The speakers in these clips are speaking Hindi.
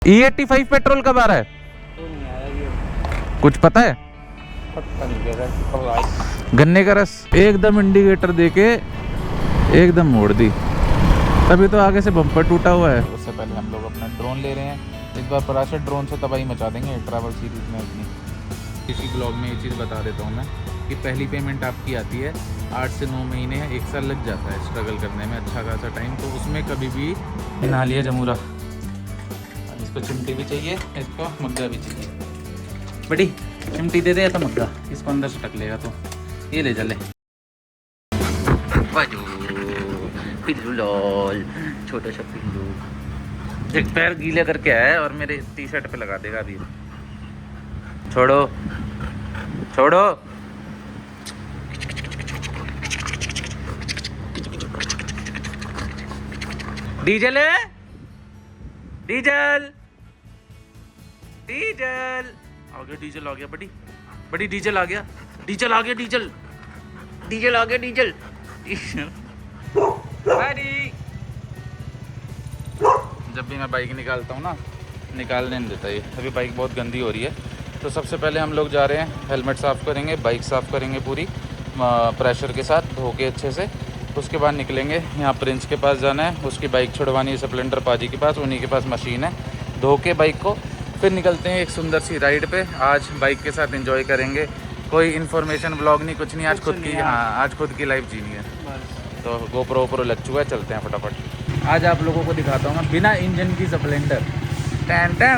E85 पेट्रोल कब आ रहा है? कुछ पता है? गन्ने का रस एकदम इंडिकेटर देके एकदम मोड़ दी, तभी तो आगे से बम्पर टूटा हुआ है। उससे पहले हम लोग अपना ड्रोन ले रहे हैं। इस बार पराशर ड्रोन से तबाही मचा देंगे ट्रैवल सीरीज में अपनी। इसी ब्लॉग में ये चीज़ बता देता हूँ मैं कि पहली पेमेंट आपकी आती है 8 से 9 महीने, 1 साल लग जाता है स्ट्रगल करने में, अच्छा खासा टाइम। तो उसमें कभी भी नहा लिया जमूरा। इसको चिमटी भी चाहिए, इसको मग्गा भी चाहिए। बड़ी चिमटी दे दे या तो मग्गा, इसको अंदर से टक लेगा तो ये ले चले। पिल्लू लॉल, छोटा सा पिल्लू एक पैर गीले करके आया है और मेरे टी शर्ट पे लगा देगा अभी। छोड़ो छोड़ो। डीजल है, डीजल डीजल आ गया, डीजल आ गया, बड़ी बड़ी डीजल आ गया, डीजल आ गया, डीजल डीजल आ गया, डीजल बड़ी। जब भी मैं बाइक निकालता हूँ ना, निकालने नहीं देता ये। अभी बाइक बहुत गंदी हो रही है, तो सबसे पहले हम लोग जा रहे हैं हेलमेट साफ़ करेंगे, बाइक साफ़ करेंगे पूरी प्रेशर के साथ धो के अच्छे से। उसके बाद निकलेंगे, यहाँ प्रिंस के पास जाना है, उसकी बाइक छुड़वानी है स्प्लेंडर पाजी के पास, उन्हीं के पास मशीन है। धो के बाइक को फिर निकलते हैं एक सुंदर सी राइड पे। आज बाइक के साथ एंजॉय करेंगे, कोई इन्फॉर्मेशन ब्लॉग नहीं, कुछ नहीं। आज खुद की, हाँ आज खुद की लाइफ जीनी है। तो गोप्रो वोप्रो लग चुका है, चलते हैं फटाफट। आज आप लोगों को दिखाता हूँ मैं बिना इंजन की स्प्लेंडर। टैन टैन,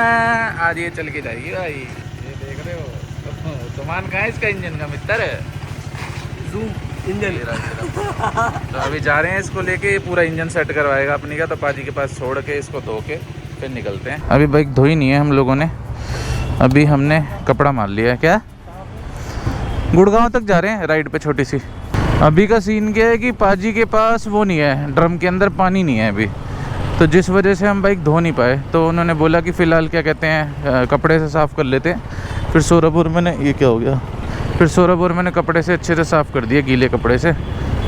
आज ये चल के जाएगी भाई। ये देख रहे हो सामान कहाँ है इसका, इंजन का मित्र है, जूम इंजन। तो अभी जा रहे हैं इसको लेके, पूरा इंजन सेट करवाएगा अपनी का। तो पाजी के पास छोड़ के इसको धो के फिर निकलते हैं। अभी बाइक धोई नहीं है हम लोगों ने, अभी हमने कपड़ा मार लिया है। क्या गुड़गांव तक जा रहे हैं राइड पे छोटी सी। अभी का सीन क्या है कि पाजी के पास वो नहीं है, ड्रम के अंदर पानी नहीं है अभी, तो जिस वजह से हम बाइक धो नहीं पाए। तो उन्होंने बोला कि फ़िलहाल क्या कहते हैं कपड़े से साफ़ कर लेते हैं। फिर सोरापुर मैंने, ये क्या हो गया, फिर सोरापुर मैंने कपड़े से अच्छे से साफ़ कर दिए, गीले कपड़े से।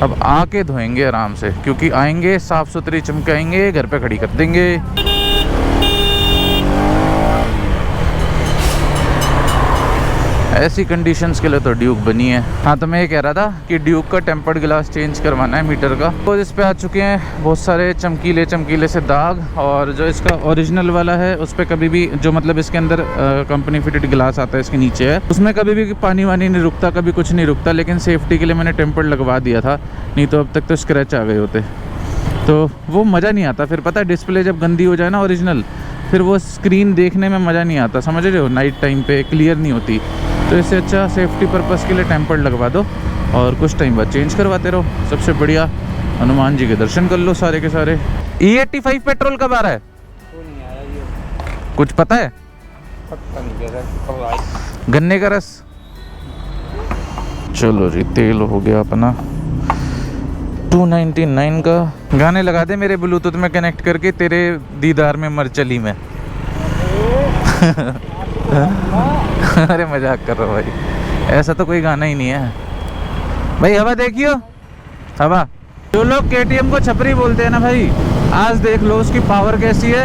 अब आके धोएंगे आराम से, क्योंकि आएंगे साफ़ सुथरी चमकाएंगे, घर पे खड़ी कर देंगे। ऐसी कंडीशंस के लिए तो ड्यूक बनी है। हाँ, तो मैं ये कह रहा था कि ड्यूक का टेम्पर्ड ग्लास चेंज करवाना है मीटर का। तो इस पे आ चुके हैं बहुत सारे चमकीले चमकीले से दाग, और जो इसका ओरिजिनल वाला है उस पर कभी भी, जो मतलब इसके अंदर कंपनी फिटेड ग्लास आता है इसके नीचे है, उसमें कभी भी पानी वानी नहीं रुकता, कभी कुछ नहीं रुकता। लेकिन सेफ्टी के लिए मैंने टेम्पर्ड लगवा दिया था, नहीं तो अब तक तो स्क्रैच आ गए होते। तो वो मज़ा नहीं आता फिर, पता है डिस्प्ले जब गंदी हो जाए ना ओरिजिनल, फिर वो स्क्रीन देखने में मज़ा नहीं आता, समझ रहे हो, नाइट टाइम पे क्लियर नहीं होती। तो इससे अच्छा सेफ्टी पर्पज़ के लिए टेम्पर्ड लगवा दो और कुछ टाइम बाद चेंज करवाते रहो, सबसे बढ़िया। हनुमान जी के दर्शन कर लो सारे के सारे। E85 पेट्रोल कब आ रहा है? कुछ पता है? गन्ने का रस। चलो जी, तेल हो गया अपना 299 का। गाने लगा दे मेरे ब्लूटूथ में कनेक्ट करके, तेरे दीदार में मर चली मैं। अरे मजाक कर रहा हूँ भाई, ऐसा तो कोई गाना ही नहीं है भाई। हवा देखियो, हवा। जो लोग KTM को छपरी बोलते हैं ना भाई, आज देख लो उसकी पावर कैसी है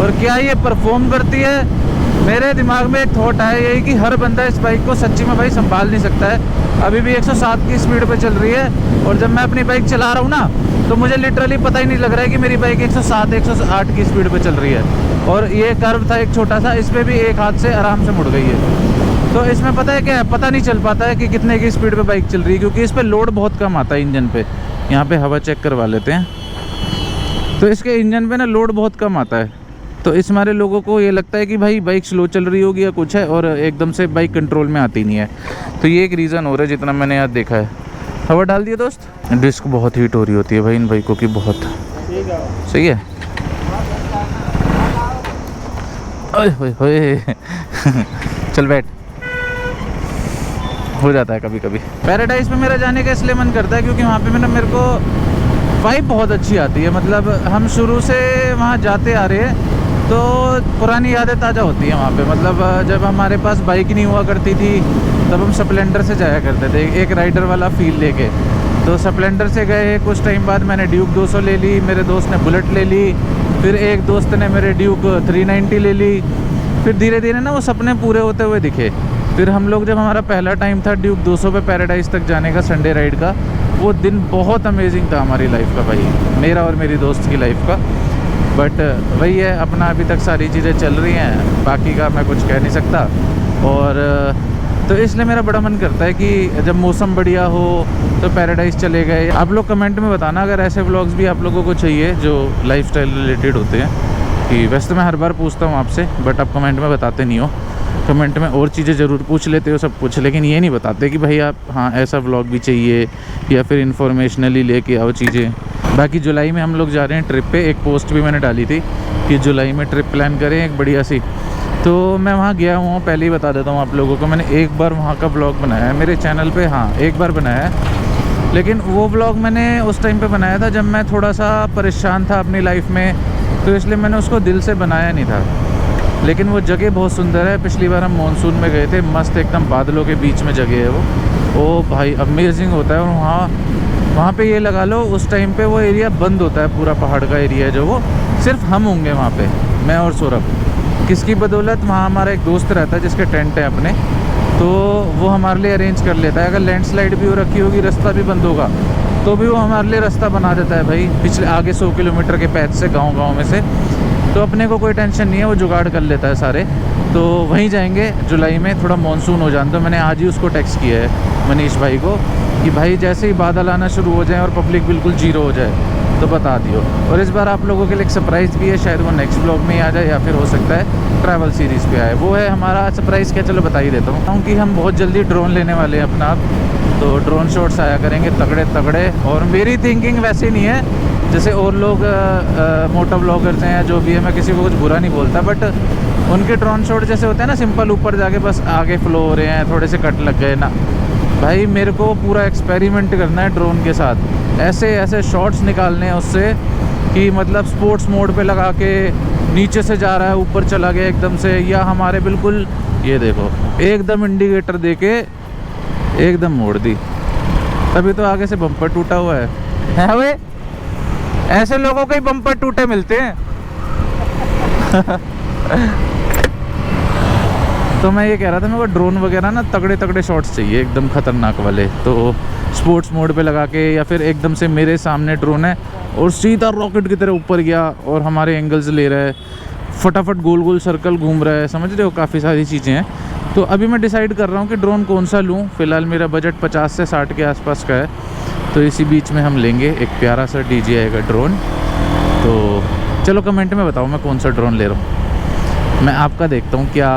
और क्या ये परफॉर्म करती है। मेरे दिमाग में एक थॉट है यही कि हर बंदा इस बाइक को सच्ची में भाई संभाल नहीं सकता है। अभी भी 107 की स्पीड पे चल रही है, और जब मैं अपनी बाइक चला रहा हूँ ना, तो मुझे लिटरली पता ही नहीं लग रहा है कि मेरी बाइक 107 108 की स्पीड पे चल रही है। और ये कर्व था एक छोटा सा, इस पर भी एक हाथ से आराम से मुड़ गई है। तो इसमें पता है क्या है, पता नहीं चल पाता है कि कितने की स्पीड पे बाइक चल रही है, क्योंकि इस पर लोड बहुत कम आता है इंजन पे। यहाँ पे हवा चेक करवा लेते हैं, तो इसके इंजन पे ना लोड बहुत कम आता है। तो इस हमारे लोगों को ये लगता है कि भाई बाइक स्लो चल रही होगी या कुछ है, और एकदम से बाइक कंट्रोल में आती नहीं है। तो ये एक रीज़न हो रहा है जितना मैंने याद देखा है। हवा डाल दिया दोस्त। डिस्क बहुत हीट हो रही होती है भाई इन बाइकों की, बहुत सही है। ओए चल बैठ, हो जाता है कभी कभी। पैराडाइज पे मेरा जाने का इसलिए मन करता है क्योंकि वहाँ पे मेरे को वाइब बहुत अच्छी आती है। मतलब हम शुरू से वहाँ जाते आ रहे हैं, तो पुरानी यादें ताज़ा होती हैं वहाँ पे। मतलब जब हमारे पास बाइक नहीं हुआ करती थी, तब हम स्प्लेंडर से जाया करते थे, एक राइडर वाला फील लेके। तो स्प्लेंडर से गए, कुछ टाइम बाद मैंने ड्यूक 200 ले ली, मेरे दोस्त ने बुलेट ले ली, फिर एक दोस्त ने मेरे ड्यूक 390 ले ली। फिर धीरे धीरे ना वो सपने पूरे होते हुए दिखे। फिर हम लोग जब हमारा पहला टाइम था ड्यूक 200 पे पैराडाइज तक जाने का, संडे राइड का, वो दिन बहुत अमेजिंग था हमारी लाइफ का भाई, मेरा और मेरी दोस्त की लाइफ का। बट वही है, अपना अभी तक सारी चीज़ें चल रही हैं, बाकी का मैं कुछ कह नहीं सकता। और तो इसलिए मेरा बड़ा मन करता है कि जब मौसम बढ़िया हो तो पैराडाइज चले गए। आप लोग कमेंट में बताना अगर ऐसे व्लॉग्स भी आप लोगों को चाहिए जो लाइफस्टाइल रिलेटेड होते हैं। कि वैसे तो मैं हर बार पूछता हूँ आपसे, बट आप कमेंट में बताते नहीं हो। कमेंट में और चीज़ें ज़रूर पूछ लेते हो सब कुछ, लेकिन ये नहीं बताते कि भाई आप हाँ ऐसा व्लॉग भी चाहिए या फिर इन्फॉर्मेशनली लेके आओ चीज़ें। बाकी जुलाई में हम लोग जा रहे हैं ट्रिप पे। एक पोस्ट भी मैंने डाली थी कि जुलाई में ट्रिप प्लान करें एक बढ़िया सी। तो मैं वहाँ गया हुआ हूँ, पहले ही बता देता हूँ आप लोगों को। मैंने एक बार वहाँ का व्लॉग बनाया है मेरे चैनल पे, हाँ एक बार बनाया है। लेकिन वो व्लॉग मैंने उस टाइम पे बनाया था जब मैं थोड़ा सा परेशान था अपनी लाइफ में, तो इसलिए मैंने उसको दिल से बनाया नहीं था। लेकिन वो जगह बहुत सुंदर है। पिछली बार हम मानसून में गए थे, मस्त एकदम बादलों के बीच में जगह है वो। ओ भाई अमेजिंग होता है। और वहाँ पे ये लगा लो उस टाइम पे वो एरिया बंद होता है, पूरा पहाड़ का एरिया है जो, वो सिर्फ हम होंगे वहाँ पे, मैं और सौरभ। किसकी बदौलत, वहाँ हमारा एक दोस्त रहता है जिसके टेंट है अपने, तो वो हमारे लिए अरेंज कर लेता है। अगर लैंडस्लाइड भी हो रखी होगी, रास्ता भी बंद होगा, तो भी वो हमारे लिए रास्ता बना देता है भाई, पिछले आगे 100 किलोमीटर के पैच से, गांव में से। तो अपने को कोई टेंशन नहीं है, वो जुगाड़ कर लेता है सारे। तो वहीं जाएंगे जुलाई में, थोड़ा मानसून हो जाए। तो मैंने आज ही उसको टेक्स्ट किया है मनीष भाई को कि भाई जैसे ही बादल आना शुरू हो जाए और पब्लिक बिल्कुल जीरो हो जाए तो बता दियो। और इस बार आप लोगों के लिए एक सरप्राइज़ भी है, शायद वो नेक्स्ट ब्लॉग में ही आ जाए या फिर हो सकता है ट्रैवल सीरीज़ पे आए। वो है हमारा सरप्राइज़ क्या, चलो बता ही देता हूँ कि हम बहुत जल्दी ड्रोन लेने वाले हैं अपना। तो ड्रोन शॉट्स आया करेंगे तगड़े तगड़े। और मेरी थिंकिंग वैसे नहीं है जैसे और लोग मोटो ब्लॉगर्स हैं या जो भी है, मैं किसी को कुछ बुरा नहीं बोलता, बट उनके ड्रोन शॉट जैसे होते हैं ना, सिंपल ऊपर जाके बस आगे फ्लो हो रहे हैं, थोड़े से कट लग गए ना। भाई मेरे को पूरा एक्सपेरिमेंट करना है ड्रोन के साथ, ऐसे ऐसे शॉट्स निकालने हैं उससे कि मतलब स्पोर्ट्स मोड पे लगा के नीचे से जा रहा है, ऊपर चला गया एकदम से, या हमारे बिल्कुल ये देखो एकदम इंडिकेटर दे के एकदम मोड़ दी। तभी तो आगे से बम्पर टूटा हुआ है भाई। ऐसे लोगों के ही बम्पर टूटे मिलते हैं। तो मैं ये कह रहा था, मेरे को ड्रोन वगैरह ना तगड़े तगड़े शॉट्स चाहिए एकदम खतरनाक वाले। तो स्पोर्ट्स मोड पे लगा के, या फिर एकदम से मेरे सामने ड्रोन है और सीधा रॉकेट की तरह ऊपर गया और हमारे एंगल्स ले रहा है, फटाफट गोल गोल सर्कल घूम रहा है, समझ रहे हो, काफ़ी सारी चीज़ें हैं। तो अभी मैं डिसाइड कर रहा हूँ कि ड्रोन कौन सा लूँ। फ़िलहाल मेरा बजट 50 से 60 के आसपास का है, तो इसी बीच में हम लेंगे एक प्यारा सा DJI का ड्रोन। तो चलो कमेंट में बताओ मैं कौन सा ड्रोन ले रहा हूँ। मैं आपका देखता हूँ क्या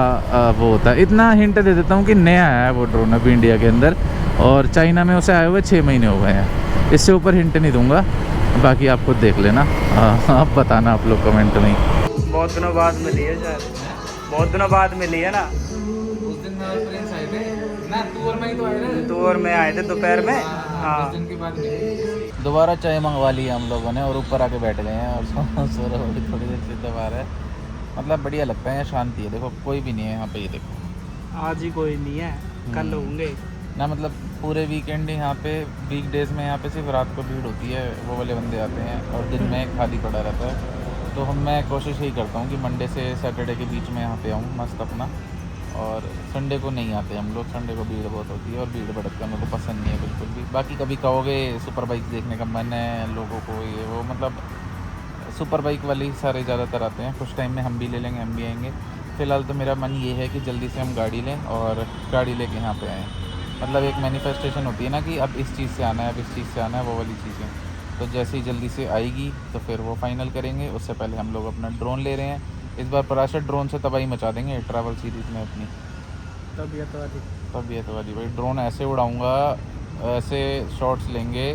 वो होता है। इतना हिंट दे देता हूँ कि नया आया है वो ड्रोन अभी इंडिया के अंदर, और चाइना में उसे आए हुए 6 महीने हो गए हैं। इससे ऊपर हिंट नहीं दूंगा, बाकी आप खुद देख लेना। आप बताना आप लोग कमेंट में। बहुत दिनों बाद मिली है शायद, बहुत दिनों बाद मिली है ना। उस दिन फ्रेंड्स आए थे ना, टूर में ही तो आए थे, टूर में आए थे दोपहर में। हाँ, दिन के बाद दोबारा चाय मंगवा ली हम लोगों ने और ऊपर आके बैठ गए हैं और सौरभ भी थोड़ी देर से दबा रहा है। मतलब बढ़िया लगता है, यहाँ शांति है। देखो कोई भी नहीं है यहाँ पे, ये देखो आज ही कोई नहीं है, कल होंगे ना। मतलब पूरे वीकेंड यहाँ पे, वीकडेज में यहाँ पे सिर्फ रात को भीड़ होती है, वो वाले बंदे आते हैं, और दिन में खाली पड़ा रहता है। तो मैं कोशिश यही करता हूँ कि मंडे से सैटरडे के बीच में यहाँ पे आऊँ मस्त अपना, और संडे को नहीं आते हम लोग। संडे को भीड़ बहुत होती है और भीड़ भड़कता मेरे को पसंद नहीं है बिल्कुल भी। बाकी कभी कहोगे सुपर बाइक देखने का मन है लोगों को, ये वो, मतलब सुपर बाइक वाले ही सारे ज़्यादातर आते हैं। कुछ टाइम में हम भी ले लेंगे, हम भी आएंगे। फ़िलहाल तो मेरा मन ये है कि जल्दी से हम गाड़ी लें और गाड़ी लेके यहाँ पे आएँ। मतलब एक मैनिफेस्टेशन होती है ना कि अब इस चीज़ से आना है, अब इस चीज़ से आना है, वो वाली चीज़ें। तो जैसे ही जल्दी से आएगी तो फिर वो फाइनल करेंगे। उससे पहले हम लोग अपना ड्रोन ले रहे हैं इस बार। पराशर ड्रोन से तबाही मचा देंगे ट्रैवल सीरीज़ में अपनी। तबीयत वाली भाई, ड्रोन ऐसे उड़ाऊँगा, ऐसे शॉट्स लेंगे,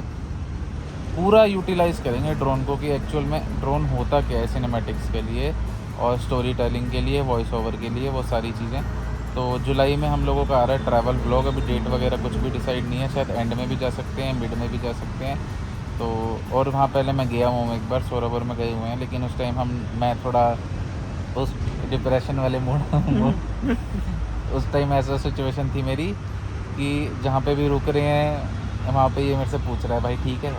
पूरा यूटिलाइज़ करेंगे ड्रोन को कि एक्चुअल में ड्रोन होता क्या है सिनेमैटिक्स के लिए और स्टोरी टेलिंग के लिए, वॉइस ओवर के लिए, वो सारी चीज़ें। तो जुलाई में हम लोगों का आ रहा है ट्रैवल ब्लॉग। अभी डेट वगैरह कुछ भी डिसाइड नहीं है, शायद एंड में भी जा सकते हैं, मिड में भी जा सकते हैं। तो और वहाँ पहले मैं गया हूँ एक बार, सौरभ में गए हुए हैं, लेकिन उस टाइम मैं थोड़ा उस डिप्रेशन वाले मूड उस टाइम ऐसा सिचुएशन थी मेरी कि जहाँ पे भी रुक रहे हैं वहाँ पे ये मेरे से पूछ रहा है भाई ठीक है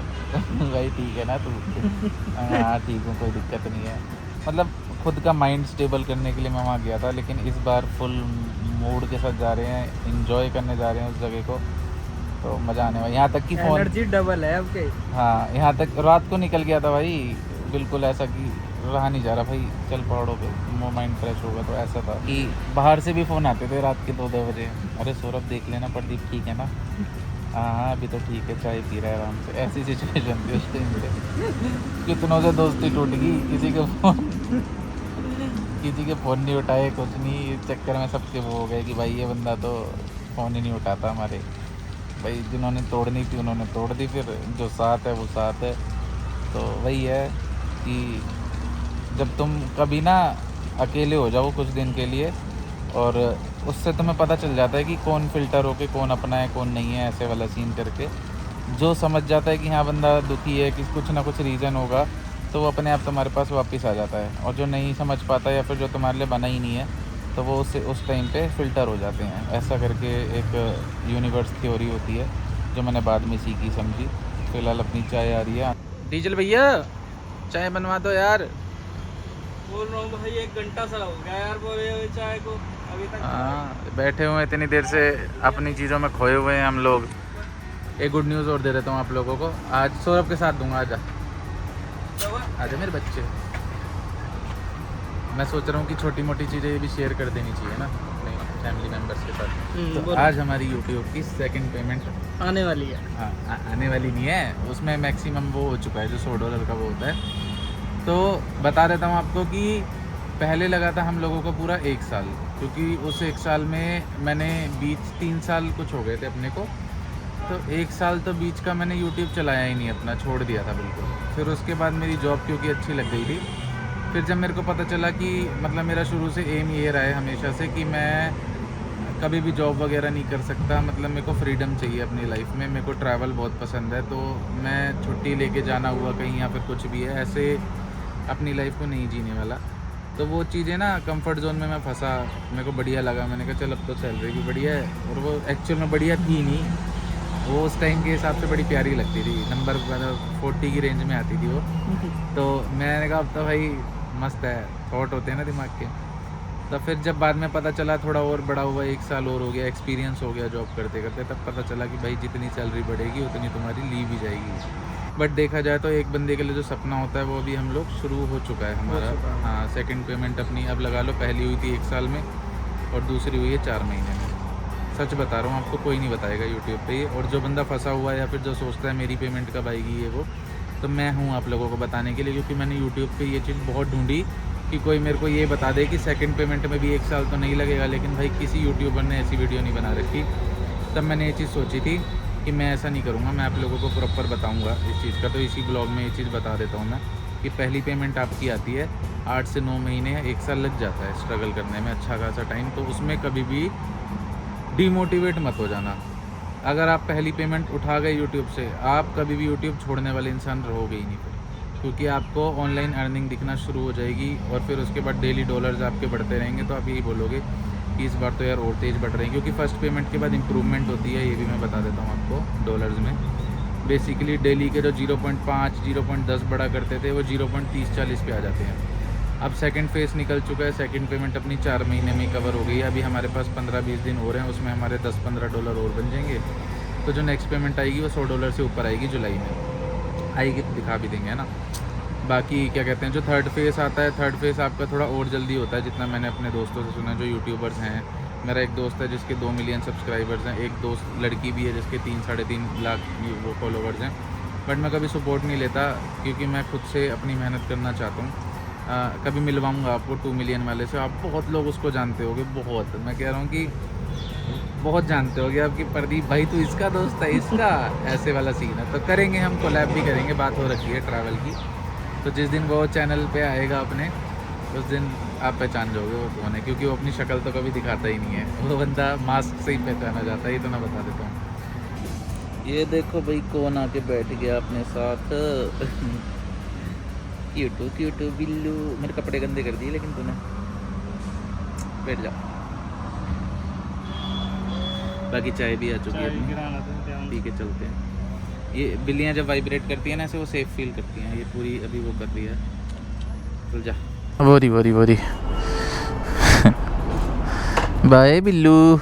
भाई ठीक है ना तू? हाँ ठीक हूँ, कोई दिक्कत नहीं है। मतलब खुद का माइंड स्टेबल करने के लिए मैं वहाँ गया था, लेकिन इस बार फुल मूड के साथ जा रहे हैं, इंजॉय करने जा रहे हैं उस जगह को, तो मज़ा आने वाला। यहाँ तक कि फ़ोन, एनर्जी डबल है आपके। हाँ यहाँ तक रात को निकल गया था भाई, बिल्कुल ऐसा कि रहा नहीं जा रहा भाई, चल पहाड़ों पे माइंड फ्रेश होगा। तो ऐसा था कि बाहर से भी फ़ोन आते थे रात के 2-2 बजे, अरे सौरभ देख लेना प्रदीप ठीक है ना, हाँ अभी तो ठीक है, चाय पी रहा है आराम से। ऐसी सिचुएशन थी उस टाइम पे। कितनों से दोस्ती टूट गई, किसी के फ़ोन नहीं उठाए, कुछ नहीं, इस चक्कर में सबके वो हो गए कि भाई ये बंदा तो फ़ोन ही नहीं उठाता हमारे। भाई जिन्होंने तोड़नी थी उन्होंने तोड़ दी, फिर जो साथ है वो साथ है। तो वही है कि जब तुम कभी ना अकेले हो जाओ कुछ दिन के लिए, और उससे तुम्हें पता चल जाता है कि कौन फ़िल्टर होके कौन अपना है कौन नहीं है, ऐसे वाला सीन करके। जो समझ जाता है कि हाँ बंदा दुखी है, कि कुछ ना कुछ रीज़न होगा, तो वो अपने आप तुम्हारे पास वापस आ जाता है। और जो नहीं समझ पाता या फिर जो तुम्हारे लिए बना ही नहीं है, तो वो उस टाइम पे फ़िल्टर हो जाते हैं। ऐसा करके एक यूनिवर्स थ्योरी होती है जो मैंने बाद में सीखी समझी। फ़िलहाल अपनी चाय आ रही है। डीजल भैया चाय बनवा दो यार। बोल रहा हूँ भाई 1 घंटा सा हो गया यार बोले हुए चाय को, अभी तक। हाँ बैठे हुए हैं इतनी देर से, अपनी चीज़ों में खोए हुए हैं हम लोग। एक गुड न्यूज़ और दे देता हूँ आप लोगों को, आज सौरभ के साथ दूंगा। आजा मेरे बच्चे। मैं सोच रहा हूँ कि छोटी मोटी चीज़ें ये भी शेयर कर देनी चाहिए ना अपने फैमिली मेम्बर्स के साथ। तो आज हमारी यूट्यूब की सेकंड पेमेंट आने वाली है। हाँ आने वाली नहीं है, उसमें मैक्सिमम वो हो चुका है जो $100 का वो होता है। तो बता देता हूँ आपको कि पहले लगा था हम लोगों को पूरा 1 साल, क्योंकि उस 1 साल में मैंने बीच 3 साल कुछ हो गए थे अपने को, तो 1 साल तो बीच का मैंने यूट्यूब चलाया ही नहीं अपना, छोड़ दिया था बिल्कुल। फिर उसके बाद मेरी जॉब क्योंकि अच्छी लग गई थी, फिर जब मेरे को पता चला कि मतलब मेरा शुरू से एम ये रहा है हमेशा से कि मैं कभी भी जॉब वगैरह नहीं कर सकता, मतलब मेरे को फ्रीडम चाहिए अपनी लाइफ में। मेरे को ट्रैवल बहुत पसंद है, तो मैं छुट्टी लेके जाना हुआ कहीं या फिर कुछ भी है, ऐसे अपनी लाइफ को नहीं जीने वाला। तो वो चीज़ें ना कंफर्ट जोन में मैं फंसा, मेरे को बढ़िया लगा, मैंने कहा चल अब तो सैलरी भी बढ़िया है। और वो एक्चुअल में बढ़िया थी नहीं, वो उस टाइम के हिसाब से बड़ी प्यारी लगती थी, नंबर 40 की रेंज में आती थी वो। तो मैंने कहा अब तो भाई मस्त है, थॉट होते हैं ना दिमाग के। तो फिर जब बाद में पता चला, थोड़ा और बड़ा हुआ, 1 साल और हो गया, एक्सपीरियंस हो गया जॉब करते करते, तब पता चला कि भाई जितनी सैलरी बढ़ेगी उतनी तुम्हारी लीव भी जाएगी। बट देखा जाए तो एक बंदे के लिए जो सपना होता है वो भी हम लोग शुरू हो चुका है हमारा। हाँ सेकंड पेमेंट अपनी अब लगा लो, पहली हुई थी 1 साल में और दूसरी हुई है 4 महीने में। सच बता रहा हूँ आपको, कोई नहीं बताएगा यूट्यूब पे ये। और जो बंदा फंसा हुआ है या फिर जो सोचता है मेरी पेमेंट कब आएगी ये वो, तो मैं हूँ आप लोगों को बताने के लिए, क्योंकि मैंने यूट्यूब पे ये चीज़ बहुत ढूंढी कि कोई मेरे को ये बता दे कि सेकंड पेमेंट में भी 1 साल तो नहीं लगेगा। लेकिन भाई किसी यूट्यूबर ने ऐसी वीडियो नहीं बना रखी। तब मैंने ये चीज़ सोची थी कि मैं ऐसा नहीं करूँगा, मैं आप लोगों को प्रॉपर बताऊँगा इस चीज़ का। तो इसी ब्लॉग में ये चीज़ बता देता हूँ मैं कि पहली पेमेंट आपकी आती है 8 से 9 महीने या 1 साल लग जाता है स्ट्रगल करने में, अच्छा खासा टाइम। तो उसमें कभी भी डीमोटिवेट मत हो जाना। अगर आप पहली पेमेंट उठा गए यूट्यूब से, आप कभी भी यूट्यूब छोड़ने वाले इंसान रहोगे ही नहीं फिर, क्योंकि आपको ऑनलाइन अर्निंग दिखना शुरू हो जाएगी और फिर उसके बाद डेली डॉलर्स आपके बढ़ते रहेंगे। तो आप यही बोलोगे कि इस बार तो यार और तेज़ बढ़ रहे हैं, क्योंकि फर्स्ट पेमेंट के बाद इंप्रूवमेंट होती है, ये भी मैं बता देता हूँ आपको डॉलर्स में। बेसिकली डेली के जो 0.5 0.10 बढ़ा करते थे वो 0.30-40 पे आ जाते हैं। अब सेकंड फेज़ निकल चुका है, सेकंड पेमेंट अपनी 4 महीने में कवर हो गई है। अभी हमारे पास 15-20 दिन हो रहे हैं, उसमें हमारे $10-15 और बन जाएंगे। तो जो नेक्स्ट पेमेंट आएगी वो $100 से ऊपर आएगी, जुलाई में आएगी, तो दिखा भी देंगे, है ना। बाकी क्या कहते हैं, जो थर्ड फेज़ आता है, थर्ड फेज़ आपका थोड़ा और जल्दी होता है, जितना मैंने अपने दोस्तों से सुना जो यूट्यूबर्स हैं। मेरा एक दोस्त है जिसके 2 मिलियन सब्सक्राइबर्स हैं, एक दोस्त लड़की भी है जिसके 3-3.5 लाख वो फॉलोवर्स हैं। बट मैं कभी सपोर्ट नहीं लेता, क्योंकि मैं खुद से अपनी मेहनत करना चाहता हूँ। कभी मिलवाऊँगा आपको 2 मिलियन वाले से। आप बहुत लोग उसको जानते होगे, बहुत, मैं कह रहा हूँ कि बहुत जानते होगे आपकी, प्रदीप भाई तू इसका दोस्त है, इसका ऐसे वाला सीन है। तो करेंगे, हम कोलैब भी करेंगे, बात हो रखी है ट्रैवल की। तो जिस दिन वो चैनल पे आएगा अपने, उस दिन आप पहचान जाओगे वो कौन है, क्योंकि वो अपनी शक्ल तो कभी दिखाता ही नहीं है, वो बंदा मास्क से ही पहचाना जाता है। ये तो मैं बता देता हूँ। ये देखो भाई कौन आके बैठ गया अपने साथ। क्यूटू बिल्लू, मेरे कपड़े गंदे कर दिए लेकिन तूने, बैठ जा। बाकी चाय भी आ चुकी है, पी के चलते हैं। ये बिल्लियाँ जब वाइब्रेट करती हैं ना ऐसे, वो सेफ फील करती हैं। ये पूरी अभी वो कर रही है, चल जा। बोरी बोरी बोरी। बाय बिल्लू।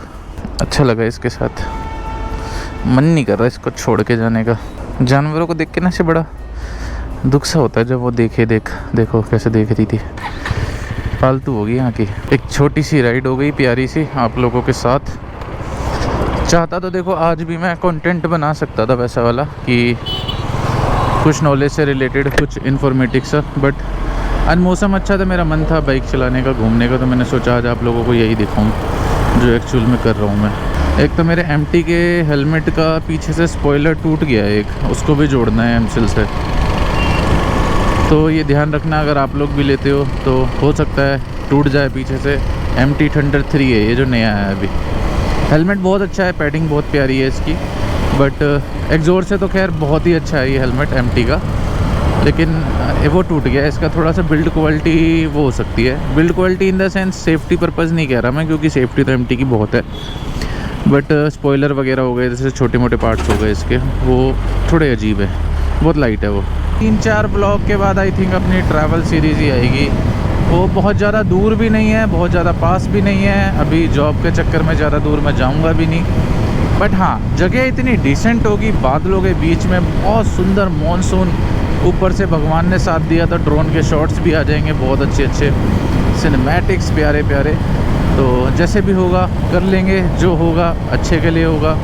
अच्छा लगा इसके साथ, मन नहीं कर रहा इसको छोड़ के जाने का। जानवरों को देख के ना से बड़ा दुख सा होता है जब वो देखो कैसे देख रही थी। फालतू होगी यहाँ की। एक छोटी सी राइड हो गई प्यारी सी आप लोगों के साथ। चाहता तो देखो आज भी मैं कंटेंट बना सकता था वैसा वाला कि कुछ नॉलेज से रिलेटेड, कुछ इन्फॉर्मेटिव सा, बट आज मौसम अच्छा था, मेरा मन था बाइक चलाने का, घूमने का, तो मैंने सोचा आज आप लोगों को यही दिखाऊं जो एक्चुअल में कर रहा हूँ मैं। एक तो मेरे एमटी के हेलमेट का पीछे से स्पॉइलर टूट गया है एक, उसको भी जोड़ना है एमसिल से। तो ये ध्यान रखना अगर आप लोग भी लेते हो तो हो सकता है टूट जाए पीछे से। MT थंडर 3 है ये जो नया है अभी। हेलमेट बहुत अच्छा है, पैडिंग बहुत प्यारी है इसकी, बट एग्जॉस्ट से तो खैर बहुत ही अच्छा है ये हेलमेट MT का, लेकिन वो टूट गया है। इसका थोड़ा सा बिल्ड क्वालिटी वो हो सकती है, build quality in the sense safety purpose नहीं कह रहा मैं, क्योंकि सेफ्टी तो MT की बहुत है, बट स्पॉइलर वगैरह हो गए, जैसे छोटे मोटे पार्ट्स हो गए इसके, वो थोड़े अजीब है, बहुत लाइट है वो। 3-4 ब्लॉग के बाद आई थिंक अपनी ट्रैवल सीरीज़ ही आएगी। वो बहुत ज़्यादा दूर भी नहीं है, बहुत ज़्यादा पास भी नहीं है, अभी जॉब के चक्कर में ज़्यादा दूर मैं जाऊँगा भी नहीं, बट हाँ जगह इतनी डिसेंट होगी, बादलों के बीच में बहुत सुंदर मॉनसून, ऊपर से भगवान ने साथ दिया तो ड्रोन के शॉट्स भी आ जाएंगे बहुत अच्छे अच्छे, सिनेमैटिक्स प्यारे प्यारे। तो जैसे भी होगा कर लेंगे, जो होगा अच्छे के लिए होगा,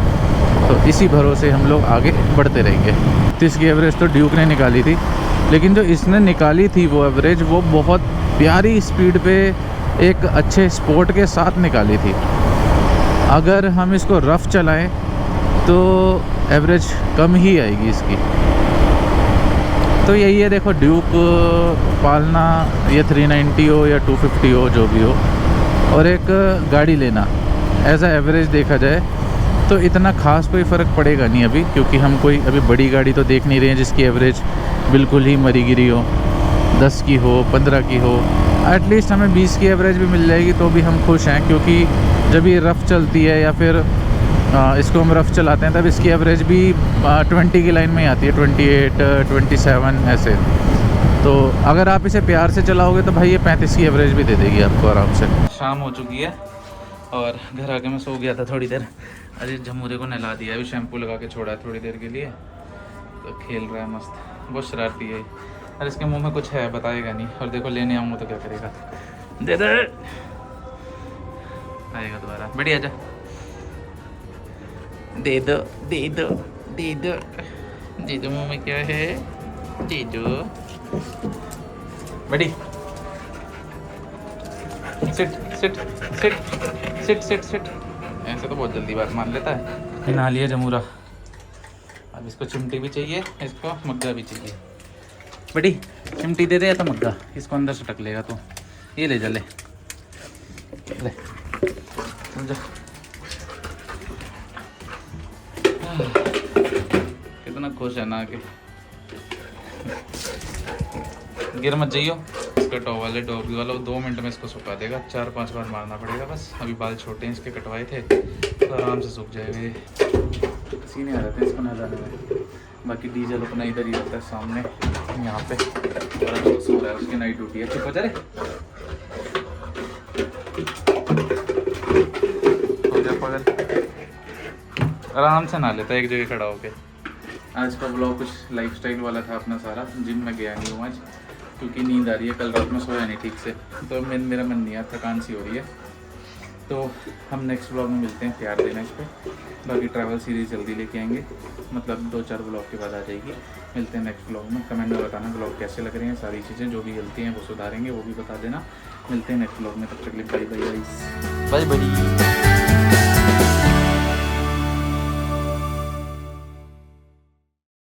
तो इसी भरोसे हम लोग आगे बढ़ते रहेंगे। 30 की एवरेज तो ड्यूक ने निकाली थी, लेकिन जो इसने निकाली थी वो एवरेज वो बहुत प्यारी स्पीड पे एक अच्छे स्पोर्ट के साथ निकाली थी। अगर हम इसको रफ़ चलाएं तो एवरेज कम ही आएगी इसकी। तो यही है, देखो ड्यूक पालना, ये 390 हो या 250 हो जो भी हो, और एक गाड़ी लेना एज आ एवरेज देखा जाए तो इतना खास कोई फ़र्क पड़ेगा नहीं अभी, क्योंकि हम कोई अभी बड़ी गाड़ी तो देख नहीं रहे हैं जिसकी एवरेज बिल्कुल ही मरी गिरी हो, 10 की हो, 15 की हो। एटलीस्ट हमें 20 की एवरेज भी मिल जाएगी तो भी हम खुश हैं, क्योंकि जब ये रफ़ चलती है या फिर इसको हम रफ़ चलाते हैं तब इसकी एवरेज भी 20 की लाइन में ही आती है, 28, 27 ऐसे। तो अगर आप इसे प्यार से चलाओगे तो भाई ये 35 की एवरेज भी दे देगी आपको आराम से। शाम हो चुकी है और घर आके मैं सो गया था थोड़ी देर। अरे जमूरे को नहला दिया, अभी शैम्पू लगा के छोड़ा है थोड़ी देर के लिए, तो खेल रहा है मस्त, बहुत शरारती है। अरे इसके मुंह में कुछ है बताएगा नहीं, और देखो लेने आऊँगा तो क्या करेगा, दे दे आएगा दोबारा, बढ़िया जा, दे दो दे दो दे दो दे दो, मुँह में क्या है, दे दो बड़ी, sit sit sit sit sit sit. ऐसे तो बहुत जल्दी बात मान लेता है। नहा लिया जमूरा, अब इसको चिमटी भी चाहिए, इसको मग्गा भी चाहिए। बड़ी चिमटी दे दे या तो मग्गा, इसको अंदर से टक लेगा तो ये ले जा, ले ले समझा। कितना खुश है ना कि गिर मत जाइयो। इसका टॉवल है डॉगी वाला, 2 मिनट में इसको सुखा देगा, 4-5 बार मारना पड़ेगा बस। अभी बाल छोटे हैं इसके, कटवाए थे तो आराम से सूख जाएगा। पसीने आ जाते हैं इसको नहलाने में। बाकी डीजल अपना इधर ही रहता है सामने यहाँ पे, और अभी तो सो रहा है, उसकी नाइट ड्यूटी है। चुप हो जा रे, हो जा पागल, आराम से नहा लेता है एक जगह खड़ा होके। आज का ब्लॉग कुछ लाइफस्टाइल वाला था अपना सारा। जिम में गया नहीं हूँ आज क्योंकि नींद आ रही है, कल रात में सोया नहीं ठीक से, तो मेरा मन नहीं है, थकान सी हो रही है। तो हम नेक्स्ट ब्लॉग में मिलते हैं, प्यार देना इस पर। बाकी ट्रैवल सीरीज़ जल्दी लेके आएंगे, मतलब 2-4 ब्लॉग के बाद आ जाएगी। मिलते हैं नेक्स्ट ब्लॉग में। कमेंट में बताना ब्लॉग कैसे लग रहे हैं, सारी चीज़ें जो भी गलती हैं वो सुधारेंगे, वो भी बता देना। मिलते हैं नेक्स्ट ब्लॉग में, तब तक के लिए bye bye guys, bye bye.